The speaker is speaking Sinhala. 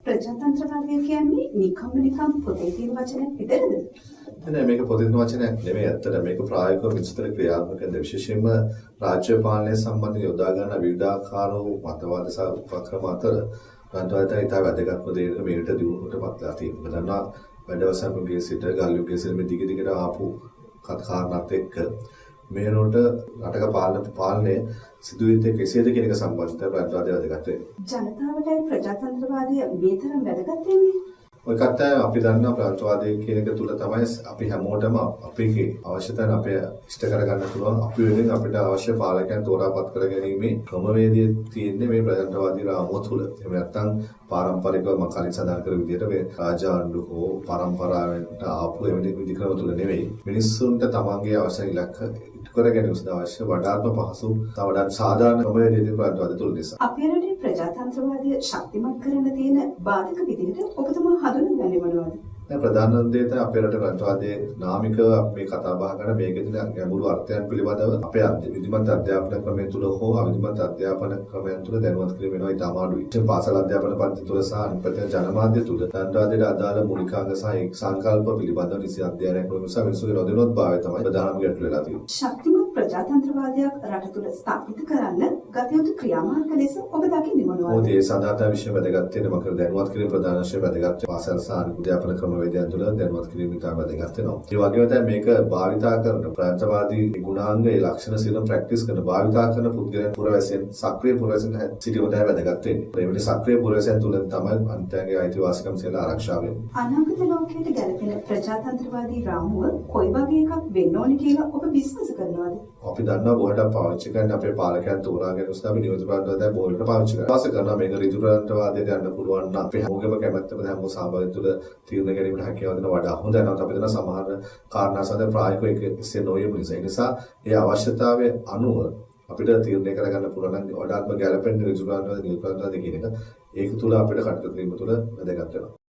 ප්‍රජාතන්ත්‍රවාදය කියන්නේ නිකම් පොතේ තියෙන වචනයක් විතරද? නෑ මේක පොතේ තියෙන වචනයක් නෙමෙයි. ඇත්තට මේක ප්‍රායෝගිකව විස්තර ක්‍රියාත්මක වෙන විශේෂයෙන්ම රාජ්‍ය පාලනය සම්බන්ධව යොදා ගන්න විවිධාකාර වූ මතවාද සහ උපක්‍රම අතර රටවල් ඉතා වැදගත්ම දෙයක මේකට දියුණුවට පත්ලා තියෙනවා. දන්නා වැඩවසම්ගේ සිට ගල්යුගයේ සිට මේ දිගට ආපු කාරණාත් එක්ක මේනොට රටක පාලනය සිදුවෙන්නේ කෙසේද කියන එක සම්බන්ධව ප්‍රජාතන්ත්‍රවාදය වැදගත් වෙනවා. ජනතාවටයි ප්‍රජාතන්ත්‍රවාදය මේ තරම් වැදගත් වෙන්නේ? ඔය කතාව අපි දන්නා ප්‍රජාතන්ත්‍රවාදය කියන එක තුල තමයි අපි හැමෝටම අපේ අවශ්‍යතාවන අපේ ඉෂ්ට කරගන්න පුළුවන් අපි වෙනුවෙන් අපිට අවශ්‍ය පාලකයන් තෝරාපත් කර ගැනීමේ ක්‍රමවේදය තියෙන්නේ මේ ප්‍රජාතන්ත්‍රවාදී රාමුව තුල. එහෙම නැත්නම් පාරම්පරිකව මම කලින් සඳහන් කර විදිහට මේ රාජාණ්ඩු හෝ පරම්පරාවෙන්ට ආපු එවැනි විධික්‍රම තුල නෙවෙයි. මිනිස්සුන්ට තමන්ගේ අවශ්‍ය ඉලක්ක ඉටු කර ගැනීම සඳහා අවශ්‍ය වඩාත්ම පහසු තව වඩාත් සාධාරණ ක්‍රමවේදයකින් ප්‍රජාතන්ත්‍රවාදය තුල නිසා. අපේ රටේ ප්‍රජාතන්ත්‍රවාදය ශක්තිමත් කරන්න තියෙන බාධක විදිහට ඔබතුමා හඳුනගන්නේ මොනවද? දැන් ප්‍රධාන දේ තමයි අපේ රටේ ප්‍රජාතන්ත්‍රවාදයේ නාමිකව මේ කතා බහ කරන මේකෙදී ගැඹුරු අර්ථයන් පිළිබඳව අපේ විධිමත් අධ්‍යාපන ක්‍රමය තුල හෝ අවිධිමත් අධ්‍යාපන ක්‍රමයන් තුල දැනුවත් කිරීම වෙනවා ඉතාම අමාරුයි. ඒ පාසල් අධ්‍යාපන පද්ධතිය තුල සහ අනිත් ජනමාධ්‍ය තුල ප්‍රජාතන්ත්‍රවාදයට අදාළ මූලිකාංග සහ එක් සංකල්ප පිළිබඳව නිසි අධ්‍යයනයක් නොවන නිසා මිනිස්සුගේ නොදැනුවත් භාවය තමයි ප්‍රධානම ගැටලුව වෙලා තියෙන්නේ. ශක්තිමත් ප්‍රජාතන්ත්‍රවාදයක් රට තුල ස්ථාපිත කරන්න ගත යුතු ක්‍රියාමාර්ග ලෙස ඔබ දකින්නේ මොනවද? මොකද ඒ සඳහා විශේෂ වැදගත් වෙන මොකද දැනුවත් කිරීම ප්‍රධාන වශයෙන් වැදගත් පාසල් සහ අධ්‍යාපන ක්‍රමවේදයන් තුළ දැනුවත් කිරීම ඉතාම වැදගත් වෙනවා. ඒ වගේම තමයි මේක භාවිතා කරන ප්‍රජාතන්ත්‍රවාදී ගුණාංග ඒ ලක්ෂණ සියලුම ප්‍රැක්ටිස් කරන භාවිතා කරන පුද්ගලයන් පුරවැසියන් සක්‍රීය පුරවැසියන් සිටීම තමයි වැදගත් වෙන්නේ. ඒ වෙලේ සක්‍රීය පුරවැසියන් තුළ තමයි අන්තයන්ගේ අයිතිවාසිකම් සියල්ල ආරක්ෂා වෙන්නේ. අනාගත ලෝකයට ගැලපෙන ප්‍රජාතන්ත්‍රවාදී රාමුව කොයි වගේ එකක් වෙන්න ඕනේ කියලා ඔබ විශ්වාස කරනවද? අපි දන්නවා බොහෝට පාවිච්චි කරන අපේ පාලකයන් තෝරාගෙන උස්සා අපි නියෝජිත ප්‍රජාතන්ත්‍රවාදය බොහෝට පාවිච්චි කරනවා. වාස කරනවා මේක ඍජු ප්‍රජාතන්ත්‍රවාදයට යන්න පුළුවන් නම් අපේ හැමෝගේම කැමැත්තම හැමෝම සහභාගී තුළ තීරණ ගැනීමට හැකියාව දෙන වඩා හොඳ නැත්නම් අපි දන්න සමහර කාරණා සඳහා ප්‍රායෝගිකව එසේ නොයෙම නිසා ඒ අවශ්‍යතාවය අනුව අපිට තීරණය කරගන්න පුළුවන් නම් වඩාත්ම ගැළපෙන ඍජු ප්‍රජාතන්ත්‍රවාද නියෝජිත ප්‍රජාතන්ත්‍රවාද කියන එක ඒක තුළ අපිට කටයුතු කිරීම තුළ වැදගත් වෙනවා.